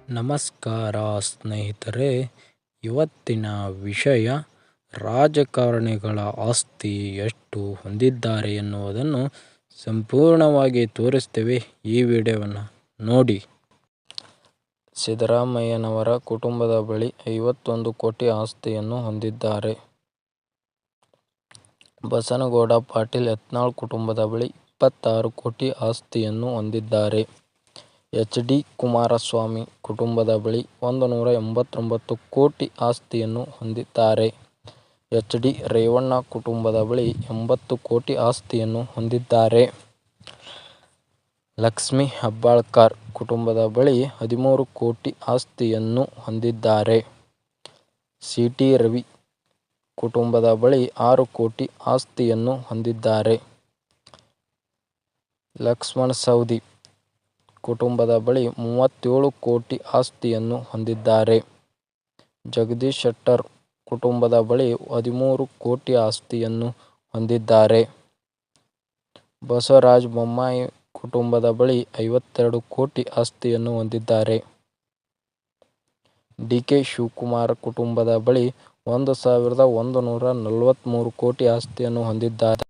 ನಮಸ್ಕಾರ ಸ್ನೇಹಿತರೆ, ಇವತ್ತಿನ ವಿಷಯ ರಾಜಕಾರಣಿಗಳ ಆಸ್ತಿ ಎಷ್ಟು ಹೊಂದಿದ್ದಾರೆ ಎನ್ನುವುದನ್ನು ಸಂಪೂರ್ಣವಾಗಿ ತೋರಿಸ್ತೇವೆ. ಈ ವಿಡಿಯೋವನ್ನು ನೋಡಿ. ಸಿದ್ದರಾಮಯ್ಯನವರ ಕುಟುಂಬದ ಬಳಿ 51 ಕೋಟಿ ಆಸ್ತಿಯನ್ನು ಹೊಂದಿದ್ದಾರೆ. ಬಸನಗೌಡ ಪಾಟೀಲ್ ಯತ್ನಾಳ್ ಕುಟುಂಬದ ಬಳಿ 26 ಕೋಟಿ ಆಸ್ತಿಯನ್ನು ಹೊಂದಿದ್ದಾರೆ. ಎಚ್. ಡಿ. ಕುಮಾರಸ್ವಾಮಿ ಕುಟುಂಬದ ಬಳಿ 189 ಕೋಟಿ ಆಸ್ತಿಯನ್ನು ಹೊಂದಿದ್ದಾರೆ. ಎಚ್. ಡಿ. ರೇವಣ್ಣ ಕುಟುಂಬದ ಬಳಿ 80 ಕೋಟಿ ಆಸ್ತಿಯನ್ನು ಹೊಂದಿದ್ದಾರೆ. ಲಕ್ಷ್ಮೀ ಹೆಬ್ಬಾಳ್ಕರ್ ಕುಟುಂಬದ ಬಳಿ 13 ಕೋಟಿ ಆಸ್ತಿಯನ್ನು ಹೊಂದಿದ್ದಾರೆ. ಸಿ. ಟಿ. ರವಿ ಕುಟುಂಬದ ಬಳಿ 6 ಕೋಟಿ ಆಸ್ತಿಯನ್ನು ಹೊಂದಿದ್ದಾರೆ. ಲಕ್ಷ್ಮಣ ಸವದಿ ಕುಟುಂಬದ ಬಳಿ 37 ಕೋಟಿ ಆಸ್ತಿಯನ್ನು ಹೊಂದಿದ್ದಾರೆ. ಜಗದೀಶ್ ಶೆಟ್ಟರ್ ಕುಟುಂಬದ ಬಳಿ 13 ಕೋಟಿ ಆಸ್ತಿಯನ್ನು ಹೊಂದಿದ್ದಾರೆ. ಬಸವರಾಜ ಬೊಮ್ಮಾಯಿ ಕುಟುಂಬದ ಬಳಿ 52 ಕೋಟಿ ಆಸ್ತಿಯನ್ನು ಹೊಂದಿದ್ದಾರೆ. ಡಿ. ಕೆ. ಶಿವಕುಮಾರ್ ಕುಟುಂಬದ ಬಳಿ 1143 ಕೋಟಿ ಆಸ್ತಿಯನ್ನು ಹೊಂದಿದ್ದಾರೆ.